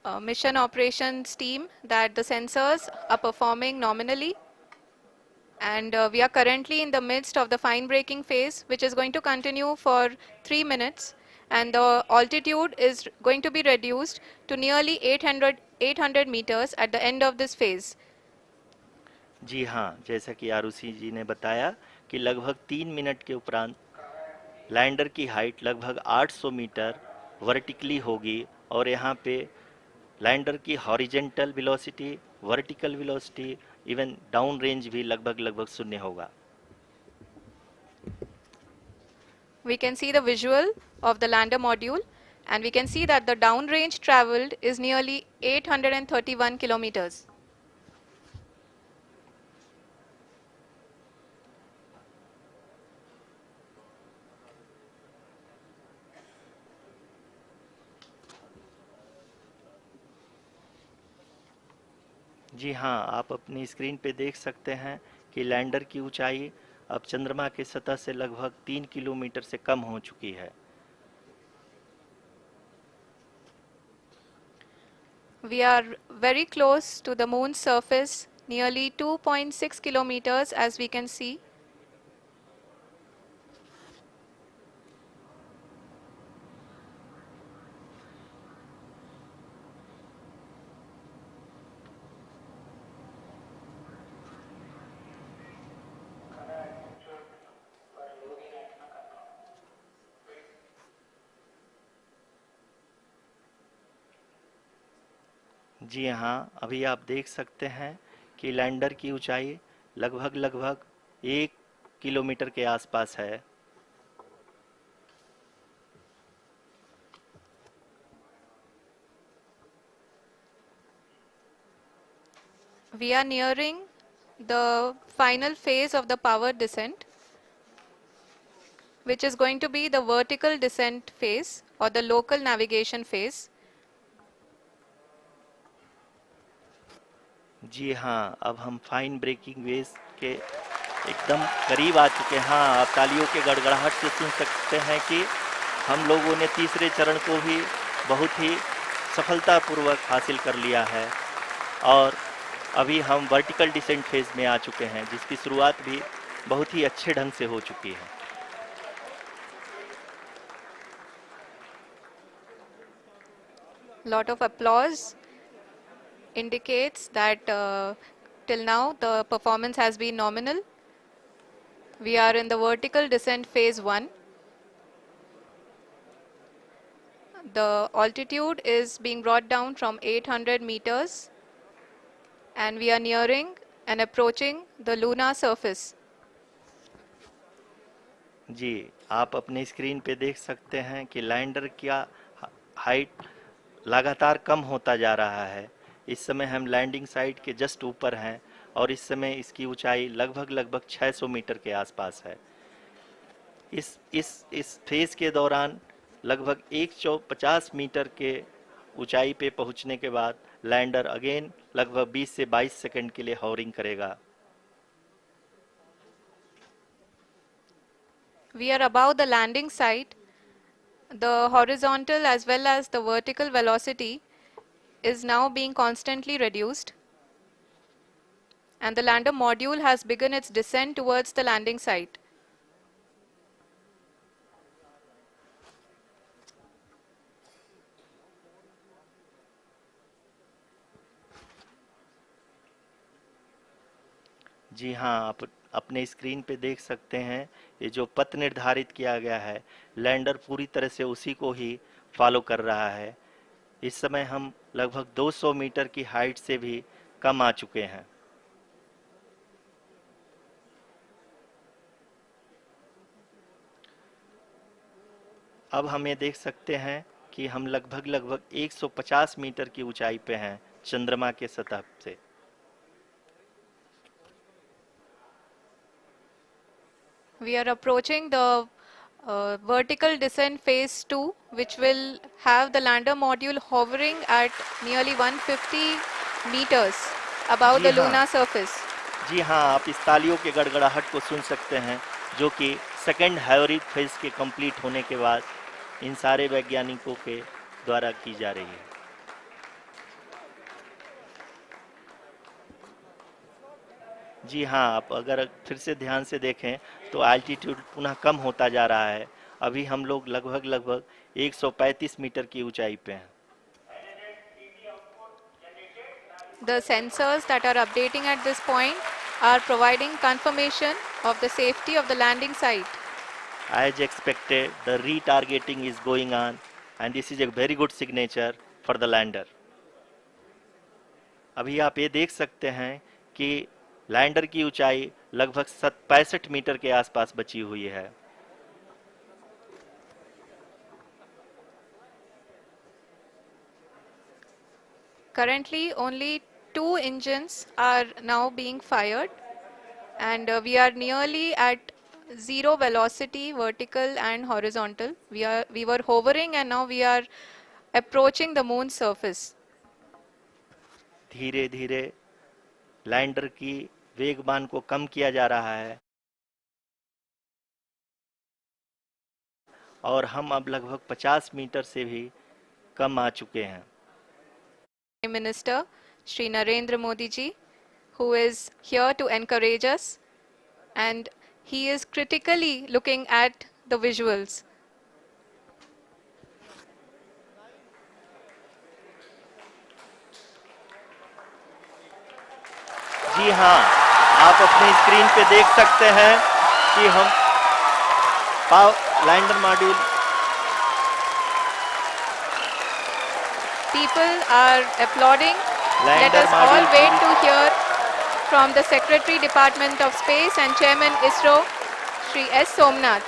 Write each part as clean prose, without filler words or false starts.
mission operations team that the sensors are performing nominally, and we are currently in the midst of the fine braking phase, which is going to continue for 3 minutes, and the altitude is going to be reduced to nearly 800 meters at the end of this phase. जी हाँ, जैसा कि आरुषि जी ने बताया कि लगभग 3 minute के उपरांत lander की हाइट लगभग 800 मीटर वर्टिकली होगी और यहाँ पे लैंडर की horizontal velocity, vertical velocity, even down range भी लगभग लगभग शून्य होगा। We can see the visual of the lander module, and we can see that the downrange traveled is nearly 831 kilometers. जी हाँ, आप अपनी स्क्रीन पे देख सकते हैं कि लैंडर की ऊंचाई अब चंद्रमा की सतह से लगभग 3 किलोमीटर से कम हो चुकी है। We are very close to the moon's surface, nearly 2.6 kilometers as we can see. जी हाँ, अभी आप देख सकते हैं कि लैंडर की ऊंचाई लगभग लगभग 1 किलोमीटर के आसपास है। We are nearing the final phase of the power descent, which is going to be the vertical descent phase or the local navigation phase. जी हाँ, अब हम फाइन ब्रेकिंग वेव्स के एकदम करीब आ चुके हैं। हाँ, आप तालियों के गड़गड़ाहट से सुन सकते हैं कि हम लोगों ने तीसरे चरण को भी बहुत ही सफलतापूर्वक हासिल कर लिया है और अभी हम वर्टिकल डिसेंट फेज में आ चुके हैं, जिसकी शुरुआत भी बहुत ही अच्छे ढंग से हो चुकी है। Lot of applause indicates that till now the performance has been nominal. We are in the vertical descent phase 1. The altitude is being brought down from 800 meters, and we are nearing and approaching the lunar surface. जी, आप अपनी screen पे देख सकते हैं कि lander का height लगातार कम होता जा रहा है। इस समय हम लैंडिंग साइट के जस्ट ऊपर हैं और इस समय इसकी ऊंचाई लगभग लगभग 600 मीटर के आसपास है। इस फेज के दौरान लगभग 150 मीटर के ऊंचाई पे पहुंचने के बाद लैंडर अगेन लगभग 20 से 22 सेकंड के लिए हॉवरिंग करेगा। We are above the landing site. The horizontal as well as the vertical velocity is now being constantly reduced, and the lander module has begun its descent towards the landing site. जी हाँ, आप अपने screen पे देख सकते हैं ये जो पथ निर्धारित किया गया है, लैंडर पूरी तरह से उसी को ही फॉलो कर रहा है। इस समय हम लगभग 200 मीटर की हाइट से भी कम आ चुके हैं। अब हम ये देख सकते हैं कि हम लगभग लगभग 150 मीटर की ऊंचाई पे हैं चंद्रमा के सतह से। We are approaching the vertical descent phase 2, which will have the lander module hovering at nearly 150 meters above ji the हाँ, lunar surface. जी हाँ, आप इस तालियों के गड़गड़ाहट को सुन सकते हैं, जो कि सेकंड हाइब्रिड फेज के कंप्लीट होने के बाद इन सारे वैज्ञानिकों के द्वारा की जा रही है। जी हाँ, आप अगर फिर से ध्यान से देखें तो एल्टीट्यूड पुनः कम होता जा रहा है। अभी हम लोग लगभग 135 मीटर की ऊंचाई पे हैं। The sensors that are updating at this point are providing confirmation of the safety of the landing site. As expected, the retargeting is going on, and this is a very good signature for the lander. अभी आप ये देख सकते हैं कि lander की ऊंचाई लगभग 65 मीटर के आसपास बची हुई है। Currently, only 2 engines are now being fired, and we are nearly at zero velocity, vertical and horizontal. We were hovering, and now we are approaching the moon's surface. धीरे धीरे लैंडर की वेगमान को कम किया जा रहा है और हम अब लगभग 50 मीटर से भी कम आ चुके हैं। Prime Minister Shri Narendra Modi ji, who is here to encourage us, and he is critically looking at the visuals. जी हाँ, आप अपनी स्क्रीन पे देख सकते हैं कि हम lander module People are applauding. Let lander us all module wait to hear from the Secretary Department of Space and Chairman ISRO, Shri S. Somnath.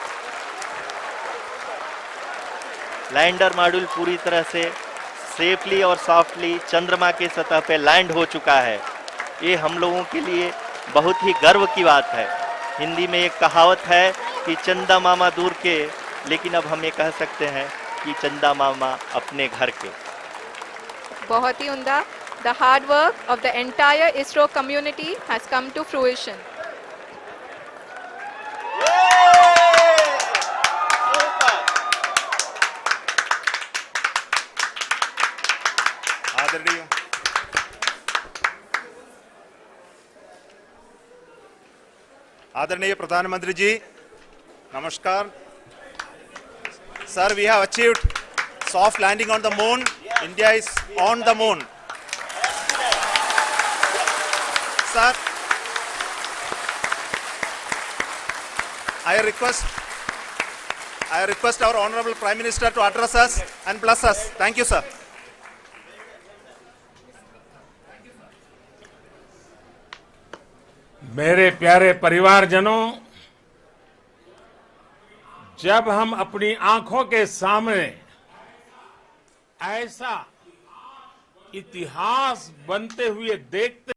Lander module पूरी तरह से सेफली और सॉफ्टली चंद्रमा के सतह पे लैंड हो चुका है। ये हम लोगों के लिए बहुत ही गर्व की बात है। हिंदी में एक कहावत है कि चंदा मामा दूर के, लेकिन अब हम ये कह सकते हैं कि चंदा मामा अपने घर के। बहुत ही उम्दा. The hard work of the entire ISRO community has come to fruition. आदरणीय आदरणीय प्रधानमंत्री जी, नमस्कार sir. We have achieved soft landing on the moon. India is on the moon. Sir, I request our Honorable Prime Minister to address us and bless us. Thank you, sir. मेरे प्यारे परिवारजनों, जब हम अपनी आंखों के सामने ऐसा इतिहास बनते हुए देखते